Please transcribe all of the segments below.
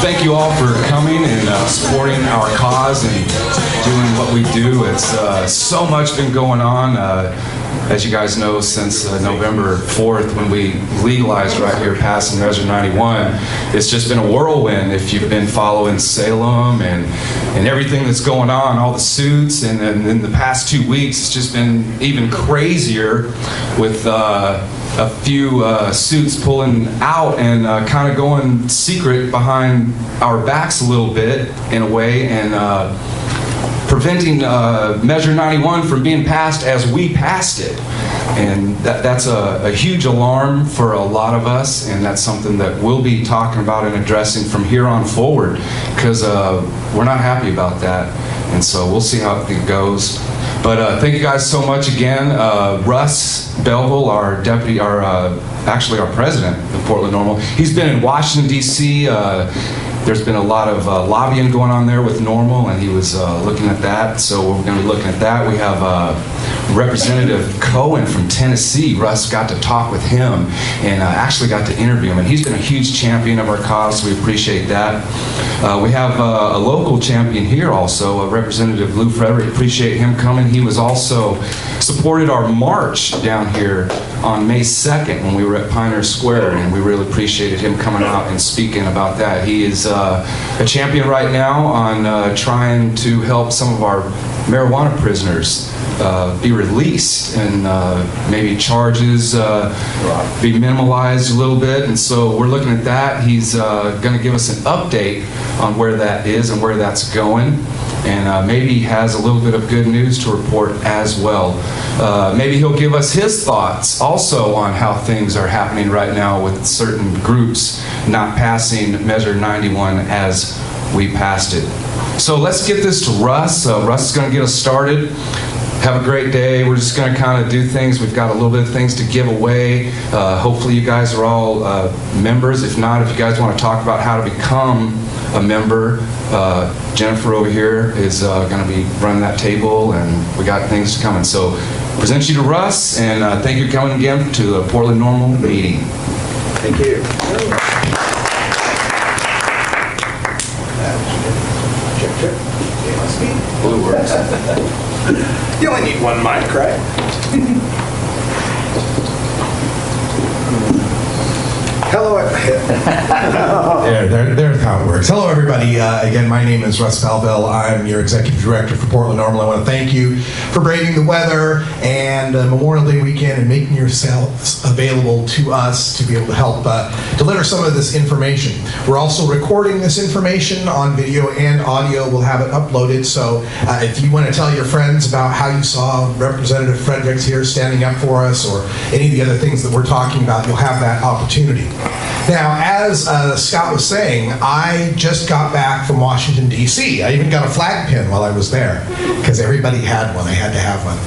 thank you all for coming and supporting our cause and doing what we do. It's so much been going on, as you guys know, since November 4th when we legalized right here, passing Measure 91. It's just been a whirlwind if you've been following Salem and everything that's going on, all the suits, and then in the past 2 weeks it's just been even crazier with a few suits pulling out and kind of going secret behind our backs a little bit in a way, and preventing Measure 91 from being passed as we passed it. And that's a huge alarm for a lot of us, and that's something that we'll be talking about and addressing from here on forward, because we're not happy about that. And so we'll see how it goes. But thank you guys so much again. Russ Belville, our deputy, actually our president of Portland NORML, he's been in Washington, D.C. There's been a lot of lobbying going on there with NORML, and he was looking at that. So we're going to be looking at that. We have Representative Cohen from Tennessee. Russ got to talk with him and actually got to interview him, and he's been a huge champion of our cause, so we appreciate that. We have a local champion here also, Representative Lew Frederick. Appreciate him coming. He was also supported our march down here on May 2nd when we were at Pioneer Square, and we really appreciated him coming out and speaking about that. He is a champion right now on trying to help some of our marijuana prisoners be released, and maybe charges be minimalized a little bit. And so we're looking at that. He's going to give us an update on where that is and where that's going. And maybe he has a little bit of good news to report as well. Maybe he'll give us his thoughts also on how things are happening right now with certain groups not passing Measure 91 as we passed it. So let's get this to Russ. Russ is going to get us started. Have a great day. We're just going to kind of do things. We've got a little bit of things to give away. Hopefully you guys are all members. If not, if you guys want to talk about how to become a member, Jennifer over here is going to be running that table, and we got things coming. So present you to Russ, and thank you for coming again to the Portland NORML meeting. Thank you. Blue works. You only need one mic, right? Hello. There's how it works. Hello, everybody. Again, my name is Russ Belville. I'm your executive director for Portland NORML. I want to thank you for braving the weather and Memorial Day weekend and making yourselves available to us to be able to help deliver some of this information. We're also recording this information on video and audio. We'll have it uploaded. So if you want to tell your friends about how you saw Representative Fredericks here standing up for us, or any of the other things that we're talking about, you'll have that opportunity. Now, as Scott was saying, I just got back from Washington, D.C. I even got a flag pin while I was there, because everybody had one. I had to have one.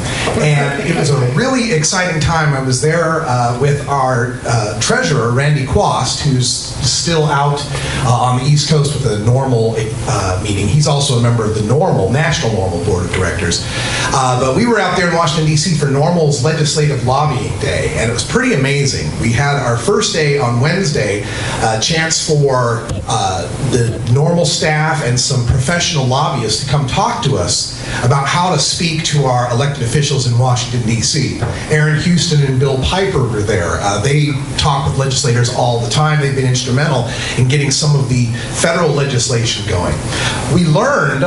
And it was a really exciting time. I was there with our treasurer, Randy Quast, who's still out on the East Coast with the NORML meeting. He's also a member of the NORML, National NORML Board of Directors. But we were out there in Washington, D.C. for NORML's Legislative Lobbying Day, and it was pretty amazing. We had our first day on Wednesday, a chance for the NORML staff and some professional lobbyists to come talk to us about how to speak to our elected officials in Washington, D.C. Aaron Houston and Bill Piper were there. They talk with legislators all the time. They've been instrumental in getting some of the federal legislation going. We learned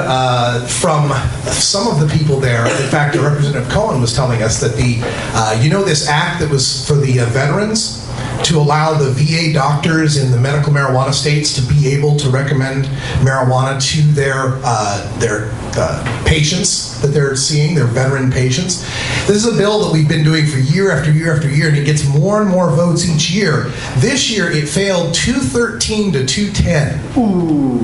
from some of the people there, in fact, Representative Cohen was telling us that you know this act that was for the veterans, to allow the VA doctors in the medical marijuana states to be able to recommend marijuana to their patients that they're seeing, their veteran patients. This is a bill that we've been doing for year after year after year, and it gets more and more votes each year. This year it failed 213 to 210. Ooh.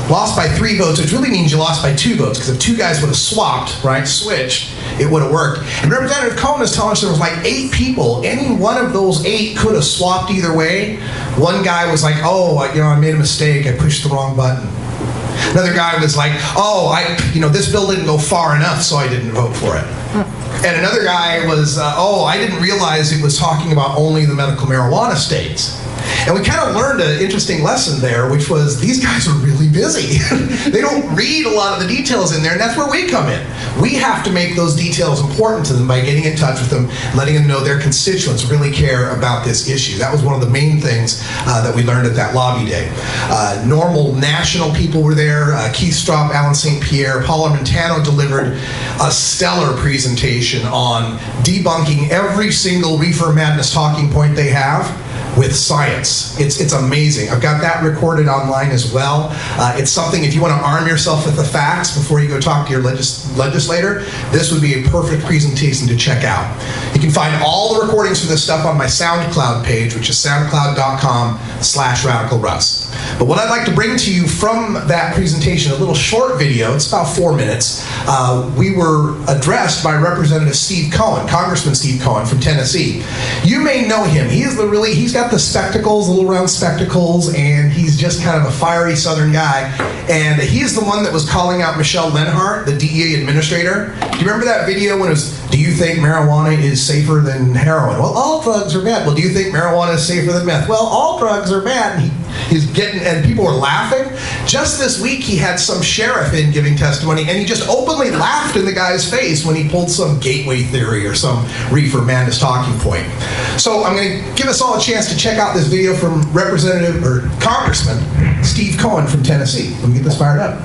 Lost by 3 votes, which really means you lost by 2 votes, because if 2 guys would have swapped, right, switched, it would have worked. And Representative Cohen is telling us there was like 8 people. Any one of those 8 could have swapped either way. One guy was like, oh, I made a mistake. I pushed the wrong button. Another guy was like, oh, this bill didn't go far enough, so I didn't vote for it. And another guy was, I didn't realize it was talking about only the medical marijuana states. And we kind of learned an interesting lesson there, which was these guys are really busy. They don't read a lot of the details in there, and that's where we come in. We have to make those details important to them by getting in touch with them, letting them know their constituents really care about this issue. That was one of the main things that we learned at that lobby day. NORML national people were there. Keith Stropp, Alan St. Pierre, Paul Armentano delivered a stellar presentation on debunking every single reefer madness talking point they have with science. It's amazing. I've got that recorded online as well. It's something, if you want to arm yourself with the facts before you go talk to your legislator, this would be a perfect presentation to check out. You can find all the recordings for this stuff on my SoundCloud page, which is soundcloud.com/radicalruss. But what I'd like to bring to you from that presentation, a little short video, it's about 4 minutes. We were addressed by Representative Steve Cohen, Congressman Steve Cohen from Tennessee. You may know him. He's got the spectacles, the little round spectacles, and he's just kind of a fiery Southern guy. And he's the one that was calling out Michelle Lenhart, the DEA administrator. Do you remember that video when it was, do you think marijuana is safer than heroin? Well, all drugs are bad. Well, do you think marijuana is safer than meth? Well, all drugs are bad. And people were laughing. Just this week, he had some sheriff in giving testimony, and he just openly laughed in the guy's face when he pulled some gateway theory or some reefer madness talking point. So I'm going to give us all a chance to check out this video from Representative or Congressman Steve Cohen from Tennessee. Let me get this fired up.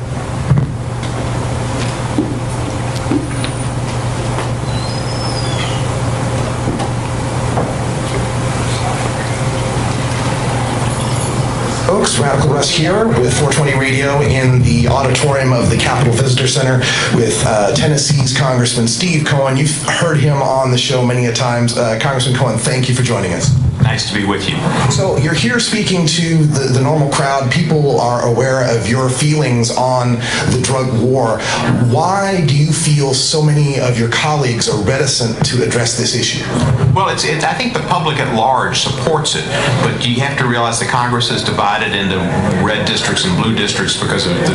Folks, Radical Russ here with 420 Radio in the auditorium of the Capitol Visitor Center with Tennessee's Congressman Steve Cohen. You've heard him on the show many a times. Congressman Cohen, thank you for joining us. Nice to be with you. So you're here speaking to the normal crowd. People are aware of your feelings on the drug war. Why do you feel so many of your colleagues are reticent to address this issue? Well, I think the public at large supports it, but you have to realize the Congress is divided into red districts and blue districts because of the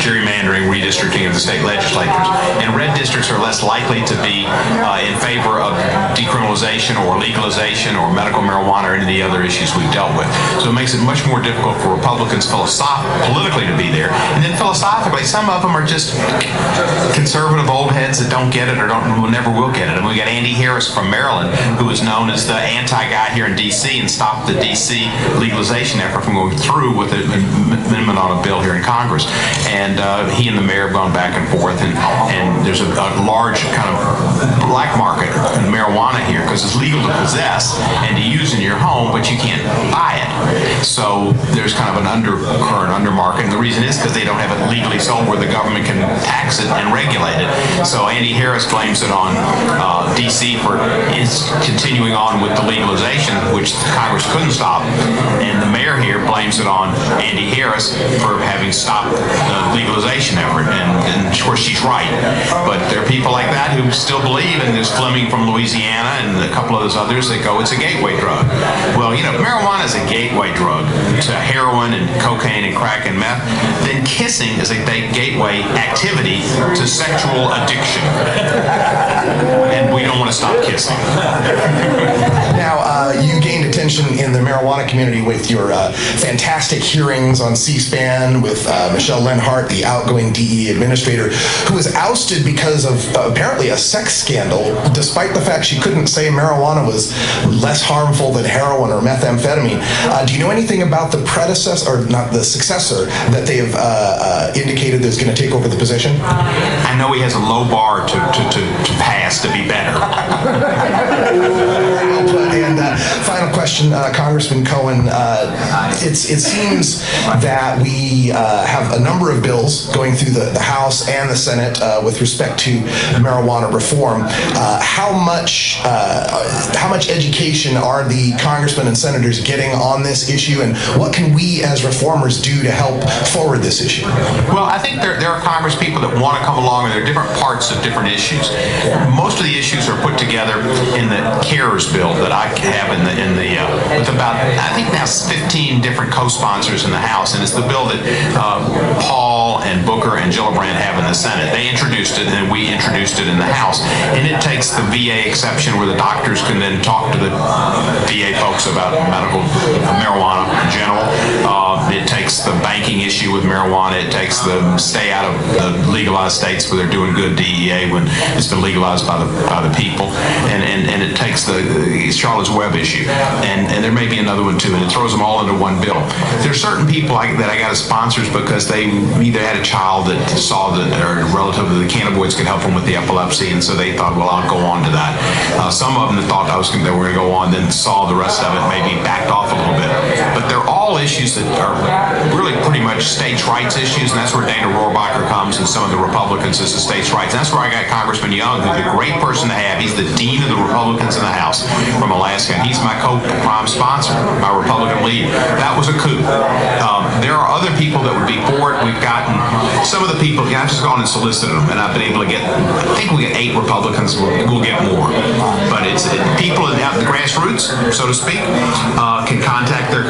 gerrymandering, redistricting of the state legislatures. And red districts are less likely to be in favor of decriminalization or legalization or medical marijuana or any of the other issues we've dealt with. So it makes it much more difficult for Republicans politically to be there. And then philosophically, some of them are just conservative old heads that don't get it or never will get it. And we got Andy Harris from Maryland, who is known as the anti-guy here in D.C. and stopped the D.C. legalization effort from going through with an amendment on a bill here in Congress. And he and the mayor have gone back and forth, and there's a large kind of black market in marijuana here because it's legal to possess and to use in your home, but you can't buy it. So there's kind of an undercurrent, undermarket, and the reason is because they don't have it legally sold where the government can tax it and regulate it. So Andy Harris blames it on D.C. for continuing on with the legalization, which Congress couldn't stop, and the mayor here blames it on Andy Harris for having stopped the legalization effort, and of course she's right. But there are people like that who still believe, and there's Fleming from Louisiana and a couple of those others that go, it's a gateway drug. Well, you know, marijuana is a gateway drug to heroin and cocaine and crack and meth. Then kissing is a gateway activity to sexual addiction. And we don't want to stop kissing. Now, you gained attention in the marijuana community with your fantastic hearings on C-SPAN with Michelle Lenhart, the outgoing DEA administrator, who was ousted because of apparently a sex scandal, despite the fact she couldn't say marijuana was less harmful than heroin or methamphetamine. Do you know anything about the predecessor, or not the successor, that they have indicated is going to take over the position? I know he has a low bar to pass to be better. And final question, Congressman Cohen. It seems that we have a number of bills going through the House and the Senate with respect to marijuana reform. How much education are the congressmen and senators getting on this issue, and what can we as reformers do to help forward this issue? Well, I think there are Congress people that want to come along, and there are different parts of different issues. Most of the issues are put together in the CARES bill that I have with about, I think now 15 different co-sponsors in the House, and it's the bill that Paul and Booker and Gillibrand have in the Senate. They introduced it, and we introduced it in the House. And it takes the VA exception where the doctors can then talk to the VA folks about medical marijuana in general. It takes the banking issue with marijuana. It takes the stay out of the legalized states where they're doing good DEA when it's been legalized by the people. And it takes the Charlotte's Web issue. And there may be another one too, and it throws them all into one bill. There's certain people that I got as sponsors because they either had a child that saw that, or a relative of the cannabinoids could help them with the epilepsy, and so they thought, well, I'll go on to that. Some of them that thought they were going to go on, then saw the rest of it, maybe backed off a little bit. But they're all issues that are really pretty much states' rights issues, and that's where Dana Rohrabacher comes and some of the Republicans is the states' rights. And that's where I got Congressman Young, who's a great person to have. He's the dean of the Republicans in the House from Alaska, and he's my co-prime sponsor, my Republican lead. That was a coup. There are other people that would be for it. We've gotten some of the people, I've just gone and solicited them, and I've been able to get, I think we get 8 Republicans, we'll get more. But it's people at the grassroots, so to speak, can contact their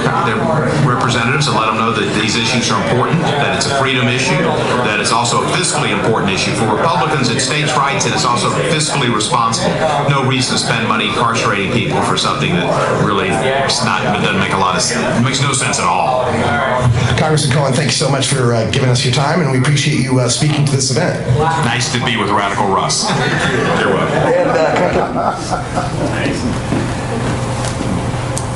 representatives and let them know that these issues are important, that it's a freedom issue, that it's also a fiscally important issue. For Republicans, it's states' rights, and it's also fiscally responsible. No reason to spend money incarcerating people for something that really doesn't make a lot of sense. It makes no sense at all. Congressman Cohen, thank you so much for giving us your time, and we appreciate you speaking to this event. Nice to be with Radical Russ. You're welcome.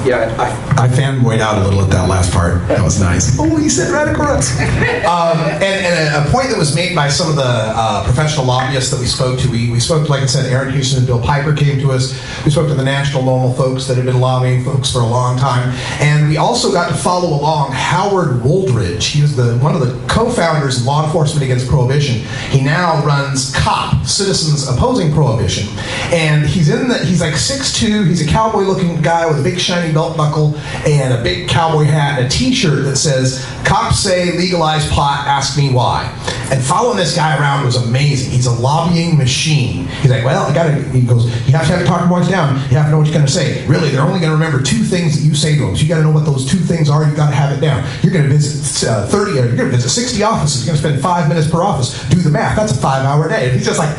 Yeah, I fanboyed out a little at that last part. That was nice. Oh, he said Radical Russ. And a point that was made by some of the professional lobbyists that we spoke to, we spoke to, like I said, Aaron Houston and Bill Piper came to us. We spoke to the National NORML folks that have been lobbying folks for a long time. And we also got to follow along Howard Wooldridge. He was one of the co-founders of Law Enforcement Against Prohibition. He now runs COP, Citizens Opposing Prohibition. And he's like 6'2", he's a cowboy-looking guy with a big shiny belt buckle and a big cowboy hat and a t-shirt that says, "Cops say legalize pot, ask me why." And following this guy around was amazing. He's a lobbying machine. He's like, well, he goes, you have to have talking points down. You have to know what you're going to say. Really, they're only going to remember 2 things that you say to them. So you got to know what those 2 things are. You got to have it down. You're going to visit you're going to visit 60 offices. You're going to spend 5 minutes per office. Do the math. That's a 5-hour day. And he's just like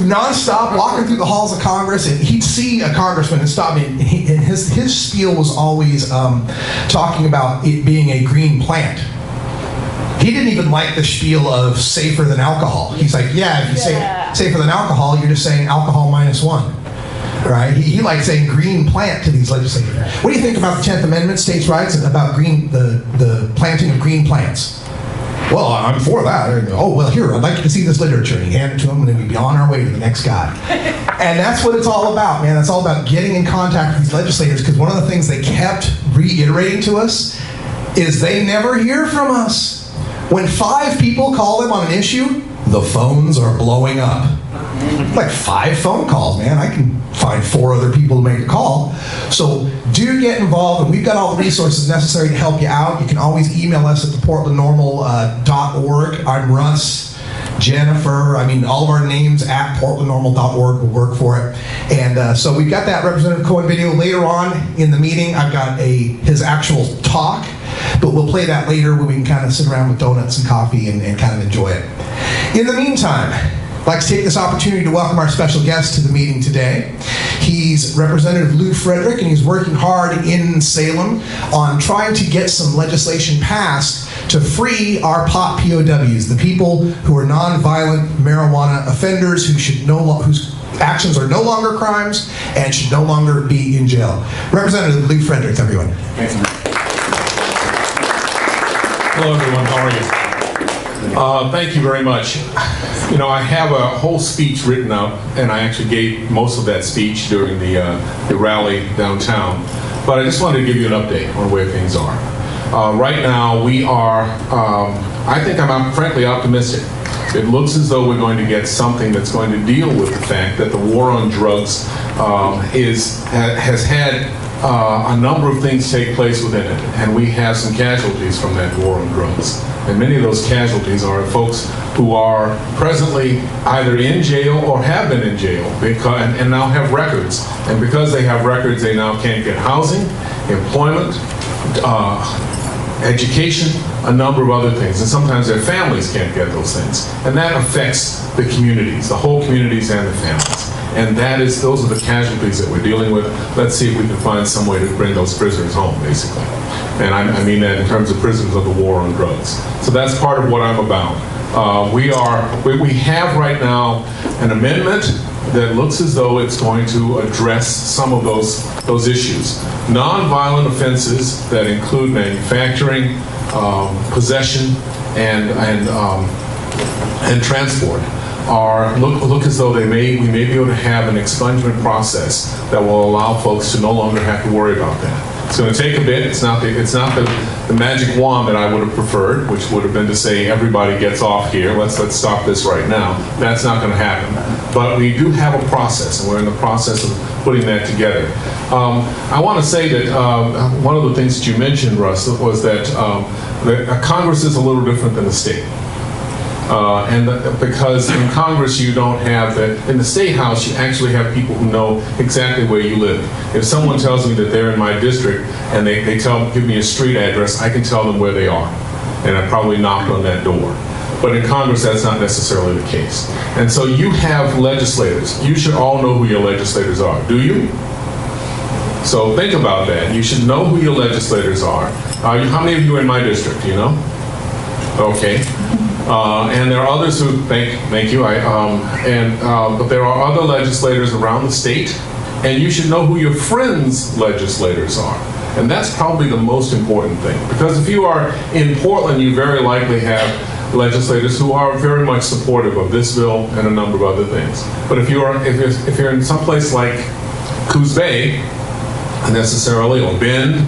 nonstop walking through the halls of Congress, and he'd see a congressman and stop me. And his spiel was always talking about it being a green plant. He didn't even like the spiel of safer than alcohol. He's like, yeah, if you say safer than alcohol, you're just saying alcohol -1. Right? He likes saying green plant to these legislators. What do you think about the 10th Amendment, states' rights, and about the planting of green plants? Well, I'm for that. Oh, well, here, I'd like you to see this literature. And he handed it to him, and then we'd be on our way to the next guy. And that's what it's all about, man. It's all about getting in contact with these legislators, because one of the things they kept reiterating to us is they never hear from us. When 5 people call them on an issue, the phones are blowing up. Like 5 phone calls, man. I can find 4 other people to make a call. So do get involved, and we've got all the resources necessary to help you out. You can always email us at theportlandnormal.org. I'm Russ, Jennifer, all of our names at portlandnormal.org will work for it. And so we've got that Representative Cohen video. Later on in the meeting, I've got his actual talk, but we'll play that later when we can kind of sit around with donuts and coffee and kind of enjoy it. In the meantime, I'd like to take this opportunity to welcome our special guest to the meeting today. He's Representative Lew Frederick, and he's working hard in Salem on trying to get some legislation passed to free our pot POWs, the people who are nonviolent marijuana offenders whose actions are no longer crimes and should no longer be in jail. Representative Lew Frederick, everyone. Hello, everyone. How are you? Thank you very much. I have a whole speech written out, and I actually gave most of that speech during the rally downtown. But I just wanted to give you an update on where things are. Right now, we are, I think I'm frankly optimistic. It looks as though we're going to get something that's going to deal with the fact that the war on drugs has had a number of things take place within it, and we have some casualties from that war on drugs. And many of those casualties are folks who are presently either in jail or have been in jail and now have records. And because they have records, they now can't get housing, employment, education, a number of other things, and sometimes their families can't get those things. And that affects the communities, the whole communities and the families. And those are the casualties that we're dealing with. Let's see if we can find some way to bring those prisoners home, basically. And I mean that in terms of prisoners of the war on drugs. So that's part of what I'm about. We have right now an amendment that looks as though it's going to address some of those issues. Nonviolent offenses that include manufacturing, possession, and transport look as though we may be able to have an expungement process that will allow folks to no longer have to worry about that. It's going to take a bit. It's not the magic wand that I would have preferred, which would have been to say everybody gets off here. Let's stop this right now. That's not going to happen. But we do have a process, and we're in the process of putting that together. I want to say that one of the things that you mentioned, Russ, was that Congress is a little different than the state. Because in Congress you don't have that. In the State House, you actually have people who know exactly where you live. If someone tells me that they're in my district and they give me a street address, I can tell them where they are. And I probably knocked on that door. But in Congress, that's not necessarily the case. And so you have legislators. You should all know who your legislators are. Do you? So think about that. You should know who your legislators are. How many of you are in my district? Do you know? Okay. And there are others who, thank you, but there are other legislators around the state, and you should know who your friends' legislators are. And that's probably the most important thing. Because if you are in Portland, you very likely have legislators who are very much supportive of this bill and a number of other things. But if you're in some place like Coos Bay, necessarily, or Bend,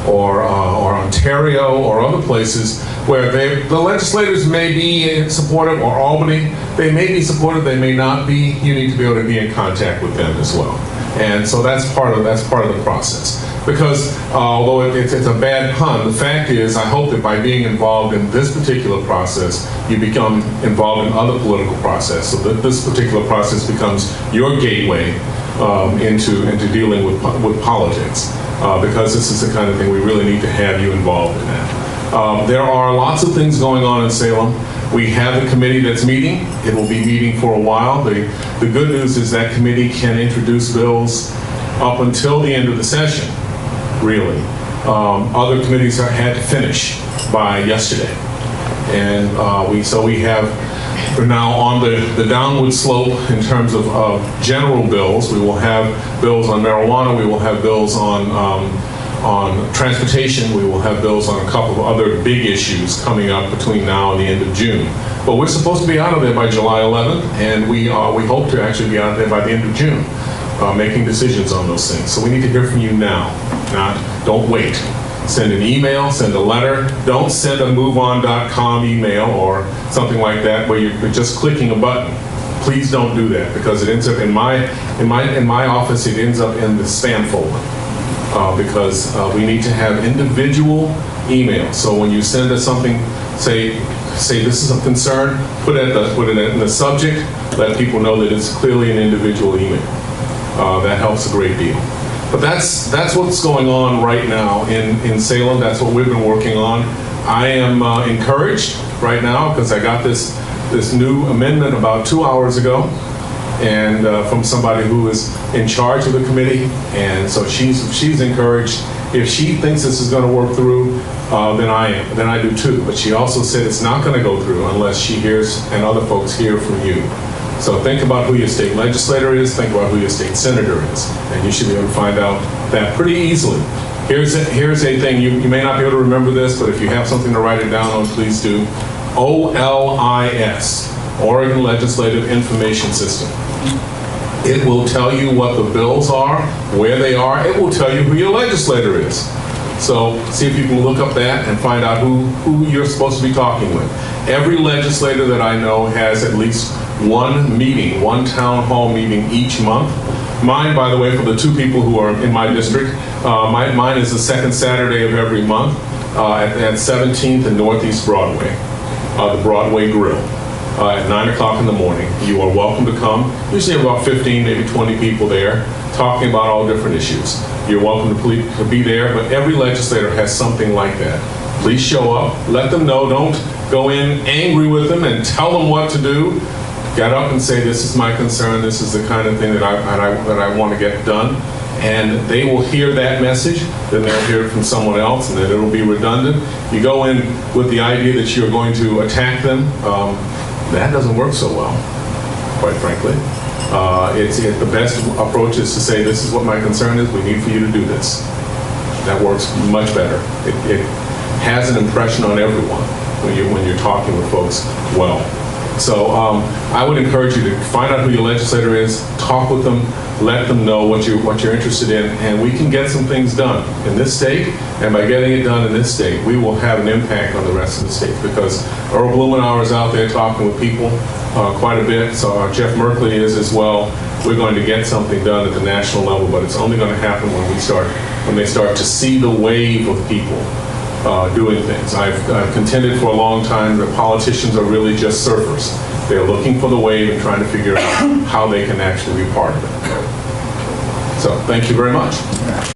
or Ontario, or other places where the legislators may be supportive, or Albany, they may be supportive, they may not be. You need to be able to be in contact with them as well. And so that's part of the process. Because although it's a bad pun, the fact is, I hope that by being involved in this particular process, you become involved in other political process, so that this particular process becomes your gateway into dealing with politics. Because this is the kind of thing we really need to have you involved in that. There are lots of things going on in Salem. We have a committee that's meeting. It will be meeting for a while. The good news is that committee can introduce bills up until the end of the session, really. Other committees had to finish by yesterday. And we're now on the downward slope in terms of general bills. We will have bills on marijuana. We will have bills on transportation. We will have bills on a couple of other big issues coming up between now and the end of June. But we're supposed to be out of there by July 11th, and we hope to actually be out of there by the end of June, making decisions on those things. So we need to hear from you now. Don't wait. Send an email, send a letter. Don't send a moveon.com email or something like that where you're just clicking a button. Please don't do that, because it ends up in my office. It ends up in the spam folder because we need to have individual emails. So when you send us something, say this is a concern. Put it in the subject. Let people know that it's clearly an individual email. That helps a great deal. But that's what's going on right now in Salem. That's what we've been working on. I am encouraged right now because I got this new amendment about 2 hours ago, and from somebody who is in charge of the committee, and so she's encouraged. If she thinks this is going to work through, then I am. Then I do too. But she also said it's not going to go through unless she hears and other folks hear from you. So think about who your state legislator is, think about who your state senator is, and you should be able to find out that pretty easily. Here's a thing, you may not be able to remember this, but if you have something to write it down on, please do. OLIS, Oregon Legislative Information System. It will tell you what the bills are, where they are. It will tell you who your legislator is. So see if you can look up that and find out who you're supposed to be talking with. Every legislator that I know has at least one meeting, one town hall meeting each month. Mine, by the way, for the two people who are in my district, mine is the second Saturday of every month at 17th and Northeast Broadway, the Broadway Grill, at 9 o'clock in the morning. You are welcome to come. Usually about 15, maybe 20 people there, talking about all different issues. You're welcome to be there, but every legislator has something like that. please show up, let them know, don't go in angry with them and tell them what to do. Get up and say, this is my concern, this is the kind of thing that I want to get done. And they will hear that message, then they'll hear it from someone else, and then it'll be redundant. You go in with the idea that you're going to attack them, that doesn't work so well, quite frankly. The best approach is to say, this is what my concern is, we need for you to do this. That works much better. It has an impression on everyone when you're talking with folks well. So I would encourage you to find out who your legislator is, talk with them, let them know what you're interested in, and we can get some things done in this state, and by getting it done in this state, we will have an impact on the rest of the states, because Earl Blumenauer is out there talking with people quite a bit, so Jeff Merkley is as well. We're going to get something done at the national level, but it's only going to happen when they start to see the wave of people doing things. I've contended for a long time that politicians are really just surfers. They're looking for the wave and trying to figure out how they can actually be part of it. So thank you very much.